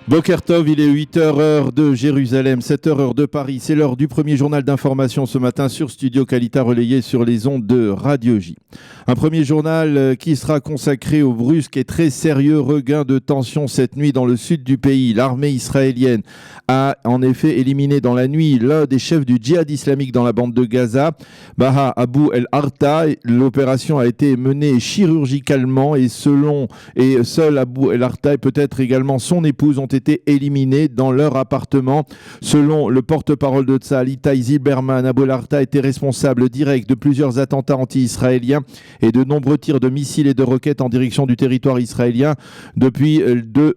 Boker Tov, il est 8h heure de Jérusalem, 7h heure de Paris. C'est l'heure du premier journal d'information ce matin sur Studio Kalita, relayé sur les ondes de Radio J. Un premier journal qui sera consacré au brusque et très sérieux regain de tension cette nuit dans le sud du pays. L'armée israélienne a en effet éliminé dans la nuit l'un des chefs du djihad islamique dans la bande de Gaza, Baha Abu el-Arta. L'opération a été menée chirurgicalement et seul Abu el-Arta et peut-être également son épouse ont été éliminés dans leur appartement. Selon le porte-parole de Tzahal, Itai Zilberman, Abu el-Arta était responsable direct de plusieurs attentats anti-israéliens et de nombreux tirs de missiles et de roquettes en direction du territoire israélien depuis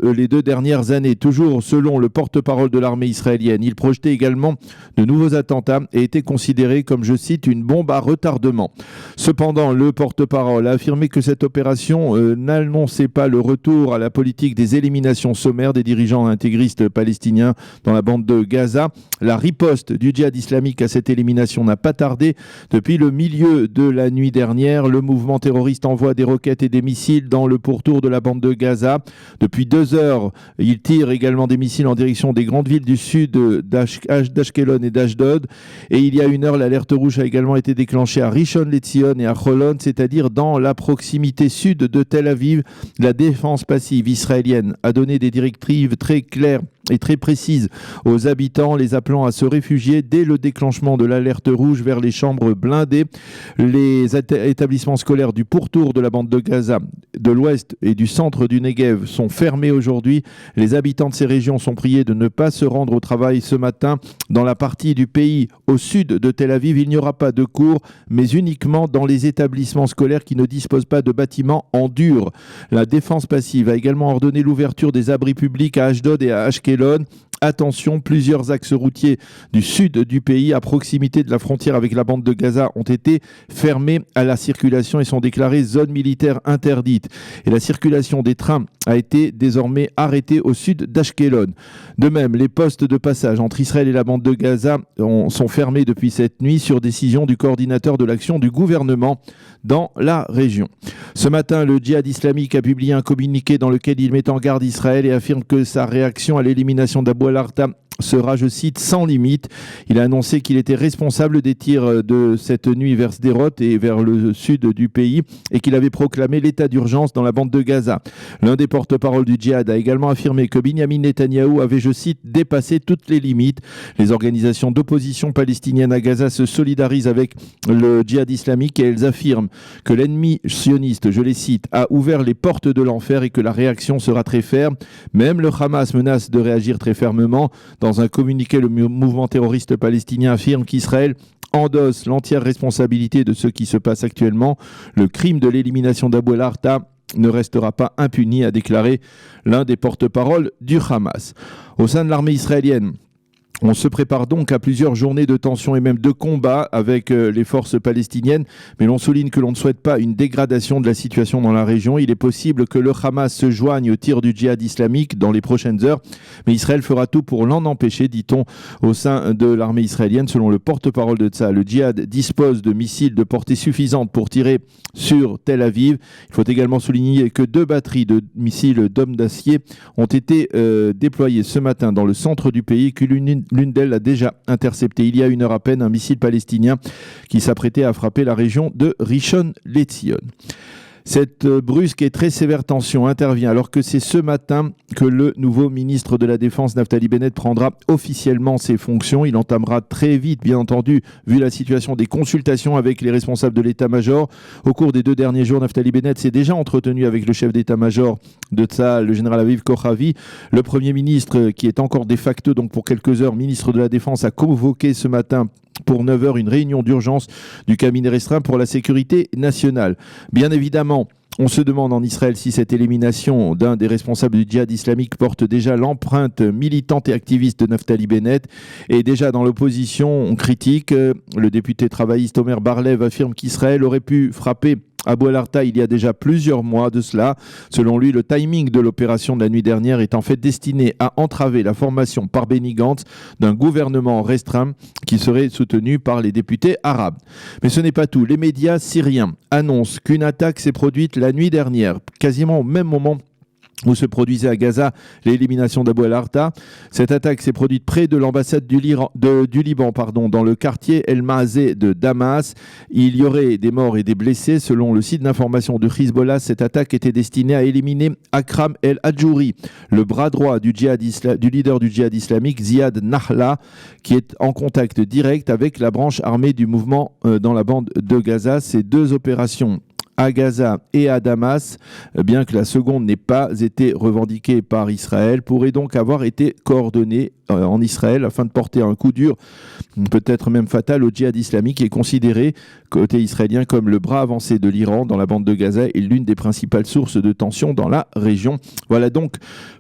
les 2 dernières années. Toujours selon le porte-parole de l'armée israélienne, il projetait également de nouveaux attentats et était considéré comme, je cite, une bombe à retardement. Cependant, le porte-parole a affirmé que cette opération n'annonçait pas le retour à la politique des éliminations sommaires des dirigeants intégristes palestiniens dans la bande de Gaza. La riposte du djihad islamique à cette élimination n'a pas tardé. Depuis le milieu de la nuit dernière, le mouvement terroriste envoie des roquettes et des missiles dans le pourtour de la bande de Gaza. Depuis 2 heures, il tire également des missiles en direction des grandes villes du sud d'Ashkelon et d'Ashdod. Et il y a 1 heure, l'alerte rouge a également été déclenchée à Rishon LeZion et à Holon, c'est-à-dire dans la proximité sud de Tel Aviv. La défense passive israélienne a donné des directives très claires et très précises aux habitants, les appelant à se réfugier dès le déclenchement de l'alerte rouge vers les chambres blindées. Les établissements scolaires du pourtour de la bande de Gaza, de l'ouest et du centre du Negev sont fermés aujourd'hui. Les habitants de ces régions sont priés de ne pas se rendre au travail ce matin. Dans la partie du pays au sud de Tel Aviv, il n'y aura pas de cours, mais uniquement dans les établissements scolaires qui ne disposent pas de bâtiments en dur. La défense passive a également ordonné l'ouverture des abris publics à Ashdod et à Ashkelon. Attention, plusieurs axes routiers du sud du pays, à proximité de la frontière avec la bande de Gaza, ont été fermés à la circulation et sont déclarés zone militaire interdite. Et la circulation des trains a été désormais arrêtée au sud d'Ashkelon. De même, les postes de passage entre Israël et la bande de Gaza sont fermés depuis cette nuit sur décision du coordinateur de l'action du gouvernement dans la région. Ce matin, le djihad islamique a publié un communiqué dans lequel il met en garde Israël et affirme que sa réaction à l'élimination d'Abu el-Arta sera, je cite, sans limite. Il a annoncé qu'il était responsable des tirs de cette nuit vers Sderot et vers le sud du pays et qu'il avait proclamé l'état d'urgence dans la bande de Gaza. L'un des porte-parole du djihad a également affirmé que Binyamin Netanyahou avait, je cite, dépassé toutes les limites. Les organisations d'opposition palestinienne à Gaza se solidarisent avec le djihad islamique et elles affirment que l'ennemi sioniste, je les cite, a ouvert les portes de l'enfer et que la réaction sera très ferme. Même le Hamas menace de réagir très fermement. Dans un communiqué, le mouvement terroriste palestinien affirme qu'Israël endosse l'entière responsabilité de ce qui se passe actuellement. Le crime de l'élimination d'Abu el-Arta ne restera pas impuni, a déclaré l'un des porte-paroles du Hamas. Au sein de l'armée israélienne, on se prépare donc à plusieurs journées de tension et même de combat avec les forces palestiniennes, mais l'on souligne que l'on ne souhaite pas une dégradation de la situation dans la région. Il est possible que le Hamas se joigne au tir du djihad islamique dans les prochaines heures, mais Israël fera tout pour l'en empêcher, dit-on au sein de l'armée israélienne. Selon le porte-parole de Tzahal, le djihad dispose de missiles de portée suffisante pour tirer sur Tel Aviv. Il faut également souligner que 2 batteries de missiles d'hommes d'acier ont été déployées ce matin dans le centre du pays, que l'une d'elles a déjà intercepté il y a 1 heure à peine un missile palestinien qui s'apprêtait à frapper la région de Rishon LeZion. Cette brusque et très sévère tension intervient alors que c'est ce matin que le nouveau ministre de la Défense, Naftali Bennett, prendra officiellement ses fonctions. Il entamera très vite, bien entendu, vu la situation, des consultations avec les responsables de l'état-major. Au cours des 2 derniers jours, Naftali Bennett s'est déjà entretenu avec le chef d'état-major de Tzahal, le général Aviv Kochavi. Le Premier ministre, qui est encore de facto, donc pour quelques heures, ministre de la Défense, a convoqué ce matin pour 9 heures une réunion d'urgence du cabinet restreint pour la sécurité nationale. Bien évidemment, on se demande en Israël si cette élimination d'un des responsables du djihad islamique porte déjà l'empreinte militante et activiste de Naftali Bennett. Et déjà dans l'opposition, on critique. Le député travailliste Omer Bar-Lev affirme qu'Israël aurait pu frapper Abu el-Arta il y a déjà plusieurs mois de cela. Selon lui, le timing de l'opération de la nuit dernière est en fait destiné à entraver la formation par Benny Gantz d'un gouvernement restreint qui serait soutenu par les députés arabes. Mais ce n'est pas tout. Les médias syriens annoncent qu'une attaque s'est produite la nuit dernière, quasiment au même moment où se produisait à Gaza l'élimination d'Abou el-Arta. Cette attaque s'est produite près de l'ambassade du Liban, dans le quartier El Maazeh de Damas. Il y aurait des morts et des blessés. Selon le site d'information de Hezbollah, cette attaque était destinée à éliminer Akram El-Hadjouri, le bras droit du leader du djihad islamique Ziad Nahla, qui est en contact direct avec la branche armée du mouvement dans la bande de Gaza. Ces deux opérations à Gaza et à Damas, bien que la seconde n'ait pas été revendiquée par Israël, pourrait donc avoir été coordonnée en Israël afin de porter un coup dur, peut-être même fatal, au djihad islamique, qui est considéré côté israélien comme le bras avancé de l'Iran dans la bande de Gaza et l'une des principales sources de tension dans la région. Voilà donc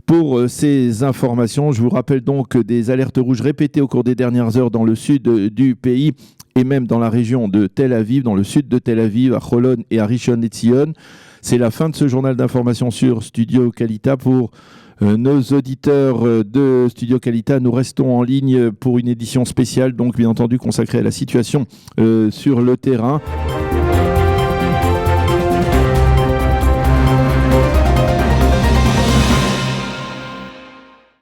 pour ces informations. Je vous rappelle donc des alertes rouges répétées au cours des dernières heures dans le sud du pays et même dans la région de Tel Aviv, dans le sud de Tel Aviv, à Holon et à Rishon LeZion. C'est la fin de ce journal d'information sur Studio Kalita. Pour nos auditeurs de Studio Kalita, nous restons en ligne pour une édition spéciale, donc bien entendu consacrée à la situation sur le terrain.